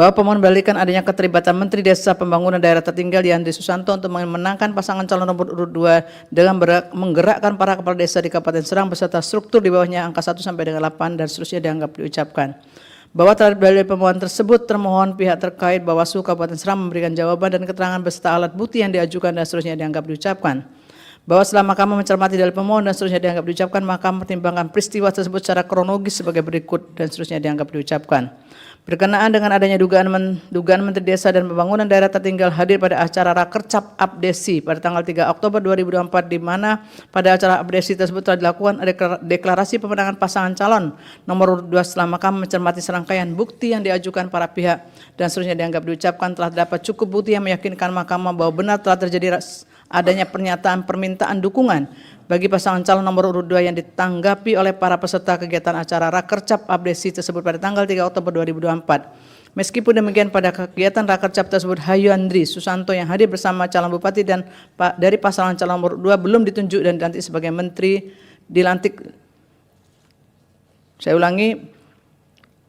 bahwa pemohon mendalilkan adanya keterlibatan Menteri Desa Pembangunan Daerah Tertinggal Yandri Susanto untuk memenangkan pasangan calon nomor urut 2 dengan menggerakkan para kepala desa di Kabupaten Serang beserta struktur di bawahnya angka 1 sampai dengan 8 dan seterusnya dianggap diucapkan. Bahwa terhadap dalil pemohon tersebut termohon pihak terkait Bawaslu Kabupaten Serang memberikan jawaban dan keterangan beserta alat bukti yang diajukan dan seterusnya dianggap diucapkan. Bahwa setelah Mahkamah mencermati dalil pemohon dan seterusnya dianggap diucapkan, Mahkamah mempertimbangkan peristiwa tersebut secara kronologis sebagai berikut dan seterusnya dianggap diucapkan. Berkenaan dengan adanya dugaan Menteri Desa dan Pembangunan Daerah Tertinggal hadir pada acara Rakercap Abdesi pada tanggal 3 Oktober 2024, di mana pada acara Abdesi tersebut telah dilakukan deklarasi pemenangan pasangan calon nomor urut 2 setelah Mahkamah mencermati serangkaian bukti yang diajukan para pihak dan seterusnya dianggap diucapkan telah dapat cukup bukti yang meyakinkan Mahkamah bahwa benar telah terjadi adanya pernyataan permintaan dukungan bagi pasangan calon nomor urut 2 yang ditanggapi oleh para peserta kegiatan acara Rakercap Abdesi tersebut pada tanggal 3 Oktober 2024. Meskipun demikian, pada kegiatan Rakercap tersebut Yandri Susanto yang hadir bersama calon bupati dan dari pasangan calon nomor 2 belum ditunjuk dan dilantik sebagai menteri Saya ulangi,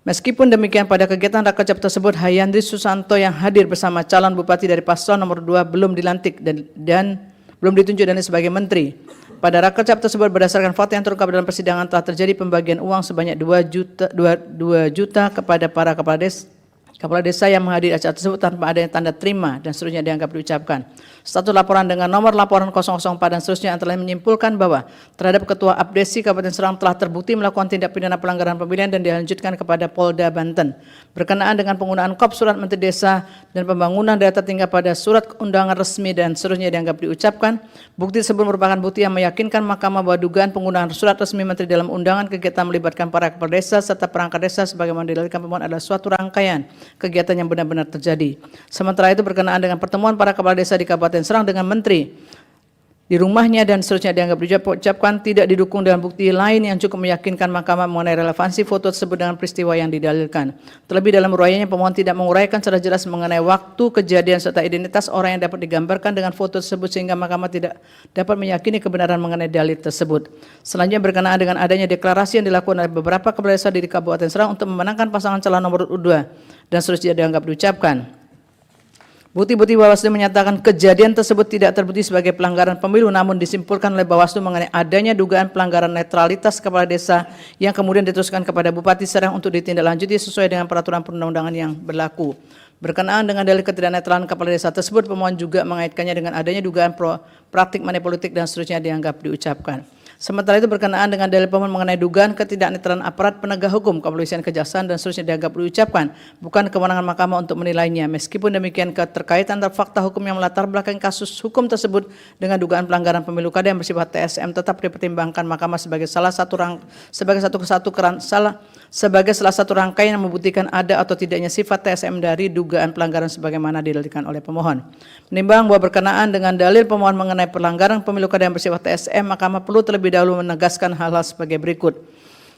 meskipun demikian pada kegiatan Rakercap tersebut Yandri Susanto yang hadir bersama calon bupati dari paslon nomor 2 belum dilantik dan belum ditunjuk dan sebagai menteri. Pada Rakercap tersebut berdasarkan fakta yang terungkap dalam persidangan telah terjadi pembagian uang sebanyak 2 juta kepada para kepala desa yang menghadiri acara tersebut tanpa adanya tanda terima dan seterusnya dianggap diucapkan. Status laporan dengan nomor laporan 004 dan seterusnya antara lain menyimpulkan bahwa terhadap Ketua Abdesi Kabupaten Serang telah terbukti melakukan tindak pidana pelanggaran pemilihan dan dilanjutkan kepada Polda Banten. Berkenaan dengan penggunaan kop surat Menteri Desa dan Pembangunan Daerah Tertinggal pada surat undangan resmi dan seterusnya dianggap diucapkan. Bukti tersebut merupakan bukti yang meyakinkan Mahkamah bahwa dugaan penggunaan surat resmi Menteri dalam undangan kegiatan melibatkan para kepala desa serta perangkat desa sebagaimana didalilkan pemohon adalah suatu rangkaian kegiatan yang benar-benar terjadi. Sementara itu berkenaan dengan pertemuan para kepala desa di Kabupaten Serang dengan Menteri di rumahnya dan seterusnya dianggap diucapkan tidak didukung dengan bukti lain yang cukup meyakinkan Mahkamah mengenai relevansi foto tersebut dengan peristiwa yang didalilkan. Terlebih dalam uraiannya pemohon tidak menguraikan secara jelas mengenai waktu kejadian serta identitas orang yang dapat digambarkan dengan foto tersebut sehingga Mahkamah tidak dapat meyakini kebenaran mengenai dalil tersebut. Selanjutnya berkenaan dengan adanya deklarasi yang dilakukan oleh beberapa kepala desa di Kabupaten Serang untuk memenangkan pasangan calon nomor urut 2 dan seterusnya dianggap diucapkan. Bukti-bukti Bawaslu menyatakan kejadian tersebut tidak terbukti sebagai pelanggaran pemilu, namun disimpulkan oleh Bawaslu mengenai adanya dugaan pelanggaran netralitas kepala desa yang kemudian diteruskan kepada Bupati Serang untuk ditindaklanjuti sesuai dengan peraturan perundang-undangan yang berlaku. Berkenaan dengan dalil ketidaknetralan kepala desa tersebut, pemohon juga mengaitkannya dengan adanya dugaan praktik manipolitik dan seterusnya dianggap diucapkan. Sementara itu berkenaan dengan dalil pemohon mengenai dugaan ketidaknetralan aparat penegak hukum, kepolisian, kejaksaan dan seterusnya dianggap diucapkan bukan kewenangan Mahkamah untuk menilainya. Meskipun demikian, keterkaitan antara fakta hukum yang melatar belakangi kasus hukum tersebut dengan dugaan pelanggaran pemilu kada yang bersifat TSM tetap dipertimbangkan Mahkamah sebagai salah satu rangkaian yang membuktikan ada atau tidaknya sifat TSM dari dugaan pelanggaran sebagaimana didalilkan oleh pemohon. Menimbang bahwa berkenaan dengan dalil pemohon mengenai pelanggaran pemilu kada yang bersifat TSM, Mahkamah perlu terlebih dahulu menegaskan hal-hal sebagai berikut.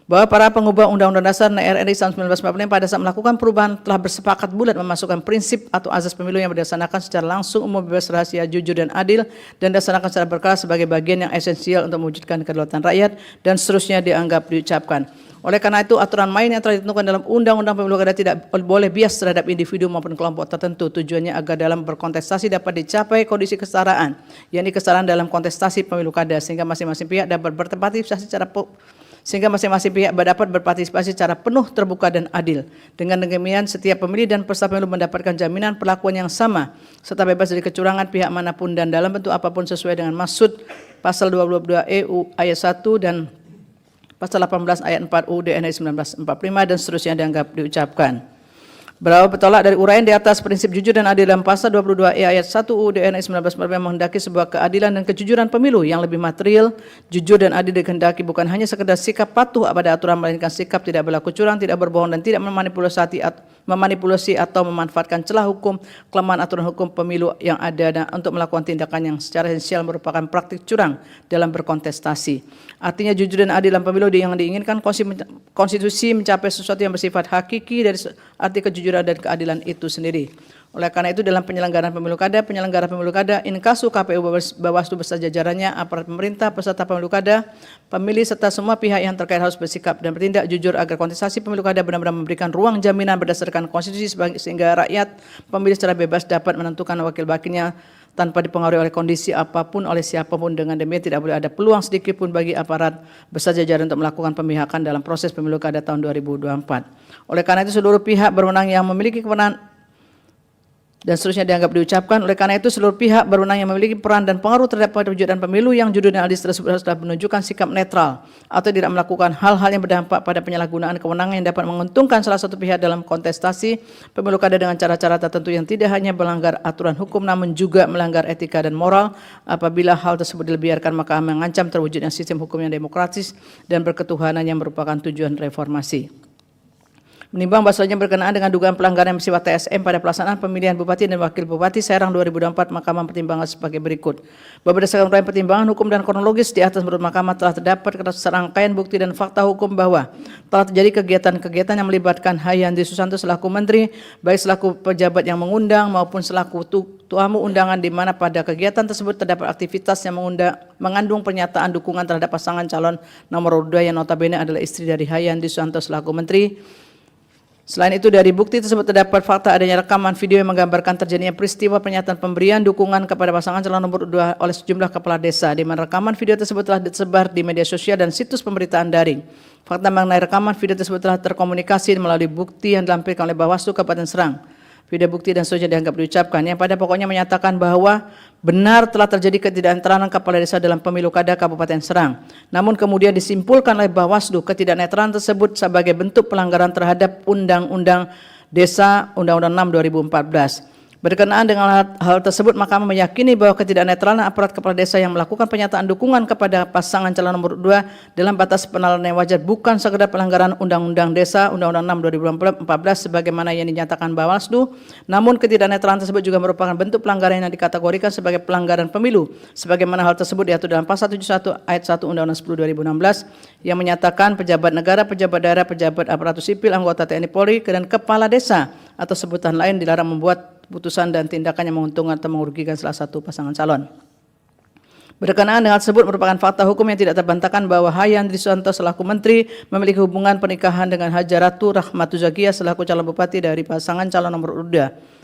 Bahwa para pengubah Undang-Undang Dasar RI tahun 1945 pada saat melakukan perubahan telah bersepakat bulat memasukkan prinsip atau azas pemilu yang berdasarkan secara langsung, umum, bebas, rahasia, jujur dan adil dan dilaksanakan secara berkala sebagai bagian yang esensial untuk mewujudkan kedaulatan rakyat dan seterusnya dianggap diucapkan. Oleh karena itu, aturan main yang telah ditentukan dalam Undang-Undang Pemilu Kada tidak boleh bias terhadap individu maupun kelompok tertentu. Tujuannya agar dalam berkontestasi dapat dicapai kondisi kesetaraan, yakni kesetaraan dalam kontestasi pemilu kada, sehingga masing-masing pihak dapat berpartisipasi secara penuh, terbuka dan adil. Dengan demikian, setiap pemilih dan peserta pemilu mendapatkan jaminan perlakuan yang sama serta bebas dari kecurangan pihak manapun dan dalam bentuk apapun sesuai dengan maksud pasal 22 EU ayat 1 dan pasal 18 ayat 4 UUD NRI 1945 dan seterusnya dianggap diucapkan. Berawal bertolak dari uraian di atas prinsip jujur dan adil dalam pasal 22 ayat 1 UUD NRI 1945 menghendaki sebuah keadilan dan kejujuran pemilu yang lebih material, jujur dan adil dikehendaki bukan hanya sekedar sikap patuh pada aturan, melainkan sikap tidak berlaku curang, tidak berbohong dan tidak memanipulasi atau memanfaatkan celah hukum, kelemahan aturan hukum pemilu yang ada dan untuk melakukan tindakan yang secara esensial merupakan praktik curang dalam berkontestasi. Artinya jujur dan adil dalam pemilu yang diinginkan konstitusi mencapai sesuatu yang bersifat hakiki dari arti kejujuran dan keadilan itu sendiri. Oleh karena itu dalam penyelenggaraan pemilu kada, penyelenggara pemilu kada, Inkasu, KPU, Bawaslu beserta jajarannya, aparat pemerintah, peserta pemilu kada, pemilih serta semua pihak yang terkait harus bersikap dan bertindak jujur agar kontestasi pemilu kada benar-benar memberikan ruang jaminan berdasarkan konstitusi sehingga rakyat pemilih secara bebas dapat menentukan wakil-wakilnya tanpa dipengaruhi oleh kondisi apapun oleh siapapun. Dengan demikian tidak boleh ada peluang sedikit pun bagi aparat beserta jajaran untuk melakukan pemihakan dalam proses pemilu kada tahun 2024. Oleh karena itu seluruh pihak berwenang yang memiliki kewenangan dan seterusnya dianggap diucapkan. Oleh karena itu seluruh pihak berwenang yang memiliki peran dan pengaruh terhadap perwujudan pemilu yang judulnya adil tersebut sudah menunjukkan sikap netral atau tidak melakukan hal-hal yang berdampak pada penyalahgunaan kewenangan yang dapat menguntungkan salah satu pihak dalam kontestasi pemilu kada dengan cara-cara tertentu yang tidak hanya melanggar aturan hukum namun juga melanggar etika dan moral. Apabila hal tersebut dibiarkan maka mengancam terwujudnya sistem hukum yang demokratis dan berketuhanan yang merupakan tujuan reformasi. Menimbang bahwa selanjutnya berkenaan dengan dugaan pelanggaran yang bersifat TSM pada pelaksanaan pemilihan Bupati dan Wakil Bupati Serang 2024, Mahkamah mempertimbangkan sebagai berikut. Bahwa berdasarkan uraian pertimbangan hukum dan kronologis di atas menurut Mahkamah telah terdapat serangkaian bukti dan fakta hukum bahwa telah terjadi kegiatan-kegiatan yang melibatkan Hayandi Susanto selaku Menteri, baik selaku pejabat yang mengundang maupun selaku tamu undangan, di mana pada kegiatan tersebut terdapat aktivitas yang mengandung pernyataan dukungan terhadap pasangan calon nomor 2 yang notabene adalah istri dari Hayandi Susanto selaku Menteri. Selain itu dari bukti tersebut terdapat fakta adanya rekaman video yang menggambarkan terjadinya peristiwa pernyataan pemberian dukungan kepada pasangan calon nomor 2 oleh sejumlah kepala desa, di mana rekaman video tersebut telah disebar di media sosial dan situs pemberitaan daring. Fakta mengenai rekaman video tersebut telah terkomunikasi melalui bukti yang dilampirkan oleh Bawaslu Kabupaten Serang. Video bukti dan seterusnya dianggap diucapkan yang pada pokoknya menyatakan bahwa benar telah terjadi ketidaknetralan kepala desa dalam pemilu kada Kabupaten Serang. Namun kemudian disimpulkan oleh Bawaslu ketidaknetralan tersebut sebagai bentuk pelanggaran terhadap Undang-Undang Desa Undang-Undang 6 2014. Berkenaan dengan hal tersebut, Mahkamah meyakini bahwa ketidaknetralan aparat kepala desa yang melakukan pernyataan dukungan kepada pasangan calon nomor 2 dalam batas penahanan yang wajar bukan sekedar pelanggaran Undang-Undang Desa Undang-Undang 6 2014 sebagaimana yang dinyatakan Bawaslu, namun ketidaknetralan tersebut juga merupakan bentuk pelanggaran yang dikategorikan sebagai pelanggaran pemilu sebagaimana hal tersebut diatur dalam Pasal 71 Ayat 1 Undang-Undang 10 2016 yang menyatakan pejabat negara, pejabat daerah, pejabat aparatur sipil, anggota TNI Polri, dan kepala desa atau sebutan lain dilarang membuat putusan dan tindakan yang menguntungkan atau merugikan salah satu pasangan calon. Berkenaan dengan hal tersebut merupakan fakta hukum yang tidak terbantahkan bahwa Hayandi Susanto selaku Menteri memiliki hubungan pernikahan dengan Hajaratu Rahmatu Zakia selaku calon bupati dari pasangan calon nomor 2.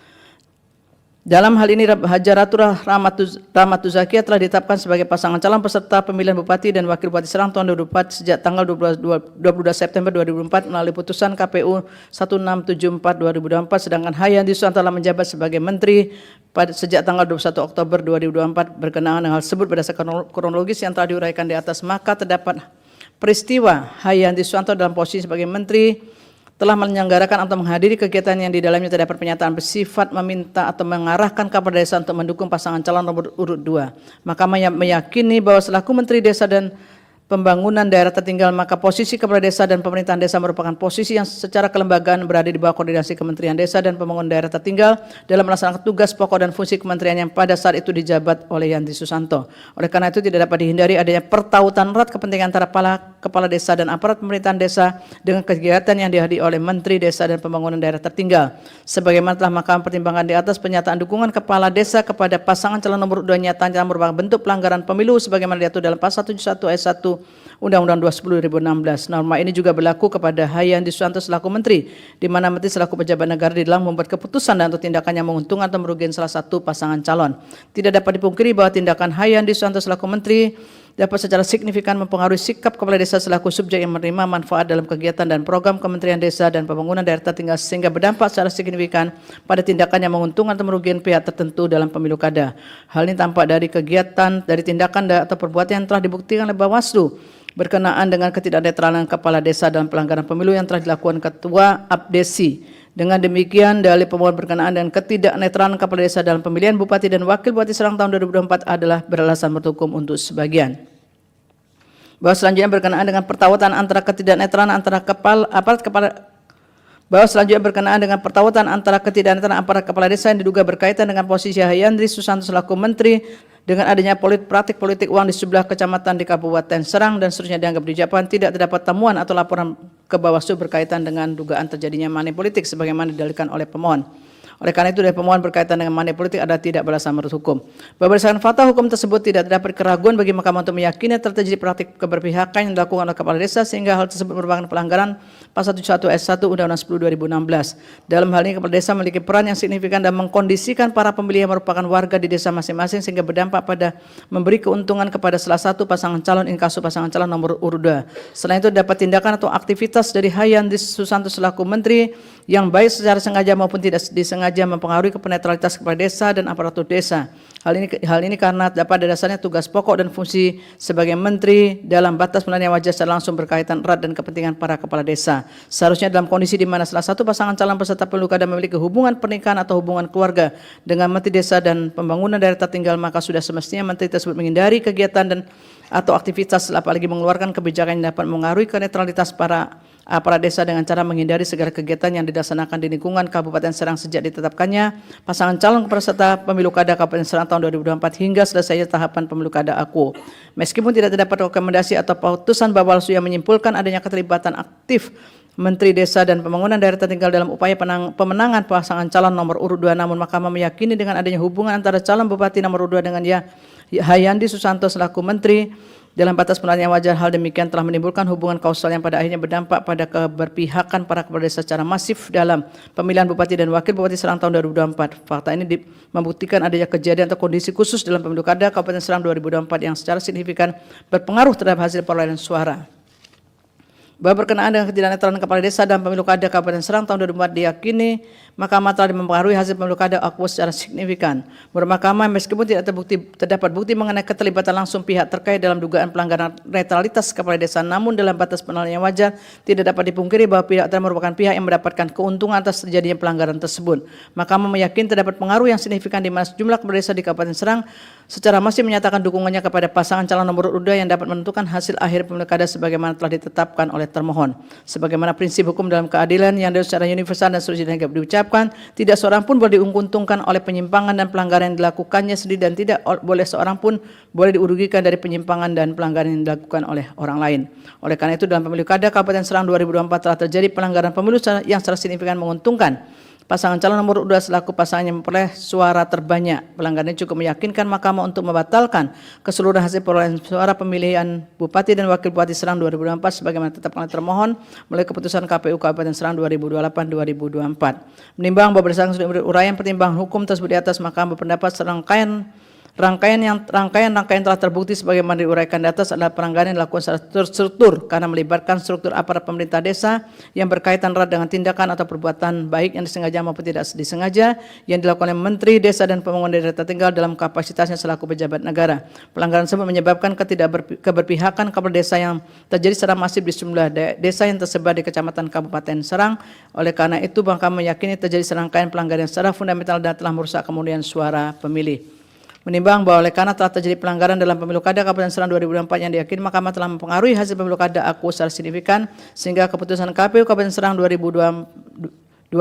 Dalam hal ini Hajaratu Rahmatu Zakia telah ditetapkan sebagai pasangan calon peserta pemilihan Bupati dan Wakil Bupati Serang tahun 2024 sejak tanggal 22 September 2024 melalui putusan KPU 1674/2024, sedangkan Hayandi Susanto telah menjabat sebagai Menteri sejak tanggal 21 Oktober 2024. Berkenaan dengan hal tersebut berdasarkan kronologis yang telah diuraikan di atas, maka terdapat peristiwa Hayandi Susanto dalam posisi sebagai Menteri telah menyelenggarakan atau menghadiri kegiatan yang di dalamnya terdapat pernyataan bersifat meminta atau mengarahkan kepala desa untuk mendukung pasangan calon nomor urut 2. Mahkamah meyakini bahwa selaku Menteri Desa dan Pembangunan Daerah Tertinggal, maka posisi kepala desa dan pemerintahan desa merupakan posisi yang secara kelembagaan berada di bawah koordinasi Kementerian Desa dan Pembangunan Daerah Tertinggal dalam melaksanakan tugas pokok dan fungsi kementerian yang pada saat itu dijabat oleh Hayandi Susanto. Oleh karena itu tidak dapat dihindari adanya pertautan erat kepentingan antara kepala desa dan aparat pemerintahan desa dengan kegiatan yang dihadiri oleh Menteri Desa dan Pembangunan Daerah Tertinggal. Sebagaimana telah Mahkamah pertimbangkan di atas, pernyataan dukungan kepala desa kepada pasangan calon nomor 2 nyatanya merupakan bentuk pelanggaran pemilu sebagaimana diatur dalam Pasal 71 Ayat 1 Undang-Undang 20 2016. Norma ini juga berlaku kepada Hayandi Susanto selaku Menteri, di mana Menteri selaku pejabat negara di dalam membuat keputusan dan atau tindakan yang menguntungkan atau merugikan salah satu pasangan calon. Tidak dapat dipungkiri bahwa tindakan Hayandi Susanto selaku Menteri dapat secara signifikan mempengaruhi sikap kepala desa selaku subjek yang menerima manfaat dalam kegiatan dan program Kementerian Desa dan Pembangunan Daerah Tertinggal sehingga berdampak secara signifikan pada tindakan yang menguntungkan atau merugikan pihak tertentu dalam pemilu kada. Hal ini tampak dari kegiatan, dari tindakan atau perbuatan yang telah dibuktikan oleh Bawaslu berkenaan dengan ketidaknetralan kepala desa dalam pelanggaran pemilu yang telah dilakukan Ketua Abdesi. Dengan demikian, dalil pemohon berkenaan dengan ketidaknetralan kepala desa dalam pemilihan Bupati dan Wakil Bupati Serang tahun 2024 adalah beralasan berhukum untuk sebagian. Bahwa selanjutnya berkenaan dengan pertautan antara ketidaknetralan antara aparat kepala desa yang diduga berkaitan dengan posisi Hayandi Susanto selaku Menteri dengan adanya praktik politik uang di sebelah kecamatan di Kabupaten Serang dan seterusnya dianggap diucapkan tidak terdapat temuan atau laporan ke Bawaslu berkaitan dengan dugaan terjadinya money politik sebagaimana didalilkan oleh pemohon. Oleh karena itu, dari pemohon berkaitan dengan money politik adalah tidak beralasan menurut hukum. Berdasarkan fakta hukum tersebut, tidak terdapat keraguan bagi Mahkamah untuk meyakini telah terjadi praktik keberpihakan yang dilakukan oleh kepala desa sehingga hal tersebut merupakan pelanggaran pasal 71 ayat 1 Undang-Undang 10 2016. Dalam hal ini, kepala desa memiliki peran yang signifikan dalam mengkondisikan para pemilih yang merupakan warga di desa masing-masing sehingga berdampak pada memberi keuntungan kepada salah satu pasangan calon inkasu pasangan calon nomor urut 2. Selain itu, dapat tindakan atau aktivitas dari Hayandris Susanto selaku menteri yang baik secara sengaja maupun tidak disengaja mempengaruhi netralitas kepala desa dan aparatur desa. Hal ini karena dapat dasarnya tugas pokok dan fungsi sebagai menteri dalam batas penilaian wajar secara langsung berkaitan erat dan kepentingan para kepala desa. Seharusnya dalam kondisi di mana salah satu pasangan calon peserta pemilu kada memiliki hubungan pernikahan atau hubungan keluarga dengan menteri desa dan pembangunan daerah tertinggal, maka sudah semestinya menteri tersebut menghindari kegiatan dan atau aktivitas apalagi mengeluarkan kebijakan yang dapat mengaruhi netralitas para aparat desa dengan cara menghindari segala kegiatan yang dilaksanakan di lingkungan Kabupaten Serang sejak ditetapkannya pasangan calon peserta pemilu kada Kabupaten Serang tahun 2024 hingga selesainya tahapan pemilu kada aku. Meskipun tidak terdapat rekomendasi atau putusan Bawaslu yang menyimpulkan adanya keterlibatan aktif Menteri Desa dan Pembangunan Daerah Tertinggal dalam upaya pemenangan pasangan calon nomor urut 2, namun Mahkamah meyakini dengan adanya hubungan antara calon Bupati nomor urut 2 dengan Hayandris Susanto selaku Menteri dalam batas penilaian wajar, hal demikian telah menimbulkan hubungan kausal yang pada akhirnya berdampak pada keberpihakan para kepala desa secara masif dalam pemilihan Bupati dan Wakil Bupati Serang tahun 2024. Fakta ini membuktikan adanya kejadian atau kondisi khusus dalam pemilu kada Kabupaten Serang 2024 yang secara signifikan berpengaruh terhadap hasil perolehan suara. Bahwa berkenaan dengan ketidaknetralan kepala desa dalam pemilu kada Kabupaten Serang tahun 2024 diyakini Mahkamah telah mempengaruhi hasil pemilu kada aku secara signifikan. Menurut Mahkamah, meskipun tidak terdapat bukti mengenai keterlibatan langsung pihak terkait dalam dugaan pelanggaran netralitas kepala desa, namun dalam batas penilaian wajar tidak dapat dipungkiri bahwa pihak tersebut merupakan pihak yang mendapatkan keuntungan atas terjadinya pelanggaran tersebut. Mahkamah meyakini terdapat pengaruh yang signifikan di mana sejumlah kepala desa di Kabupaten Serang secara masif menyatakan dukungannya kepada pasangan calon nomor urut 2 yang dapat menentukan hasil akhir pemilu kada sebagaimana telah ditetapkan oleh termohon. Sebagaimana prinsip hukum dalam keadilan yang secara universal dan seterusnya diucapkan, tidak seorang pun boleh diuntungkan oleh penyimpangan dan pelanggaran yang dilakukannya sendiri dan tidak boleh seorang pun boleh dirugikan dari penyimpangan dan pelanggaran yang dilakukan oleh orang lain. Oleh karena itu, dalam pemilu kada Kabupaten Serang 2024 telah terjadi pelanggaran pemilu yang secara signifikan menguntungkan pasangan calon nomor 2 selaku pasangan yang memperoleh suara terbanyak. Pelanggaran ini cukup meyakinkan Mahkamah untuk membatalkan keseluruhan hasil perolehan suara pemilihan Bupati dan Wakil Bupati Serang 2024 sebagaimana ditetapkan oleh termohon melalui keputusan KPU Kabupaten Serang 2028-2024. Menimbang bahwa berdasarkan uraian pertimbangan hukum tersebut di atas, Mahkamah berpendapat rangkaian telah terbukti sebagaimana diuraikan di atas adalah pelanggaran yang dilakukan secara terstruktur karena melibatkan struktur aparat pemerintah desa yang berkaitan erat dengan tindakan atau perbuatan baik yang disengaja maupun tidak disengaja yang dilakukan oleh Menteri Desa dan Pembangunan Daerah Tertinggal dalam kapasitasnya selaku pejabat negara. Pelanggaran tersebut menyebabkan keberpihakan kepala desa yang terjadi secara masif di sejumlah desa yang tersebar di Kecamatan Kabupaten Serang. Oleh karena itu, Mahkamah meyakini terjadi serangkaian pelanggaran secara fundamental dan telah merusak kemudian suara pemilih. Menimbang bahwa oleh karena telah terjadi pelanggaran dalam pemilu kada Kabupaten Serang 2024 yang diyakini Mahkamah telah mempengaruhi hasil pemilu kada aku secara signifikan sehingga keputusan KPU Kabupaten Serang 2028-2024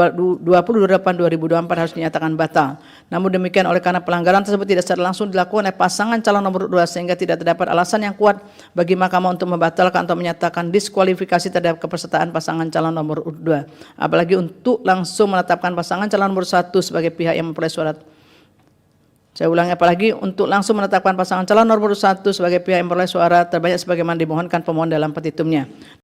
harus dinyatakan batal. Namun demikian, oleh karena pelanggaran tersebut tidak secara langsung dilakukan oleh pasangan calon nomor 2 sehingga tidak terdapat alasan yang kuat bagi Mahkamah untuk membatalkan atau menyatakan diskualifikasi terhadap kepesertaan pasangan calon nomor 2. Apalagi untuk langsung menetapkan pasangan calon nomor 1 sebagai pihak yang memperoleh suara. Saya ulangi, apalagi untuk langsung menetapkan pasangan calon nomor 1 sebagai pihak yang memperoleh suara terbanyak sebagaimana dimohonkan pemohon dalam petitumnya.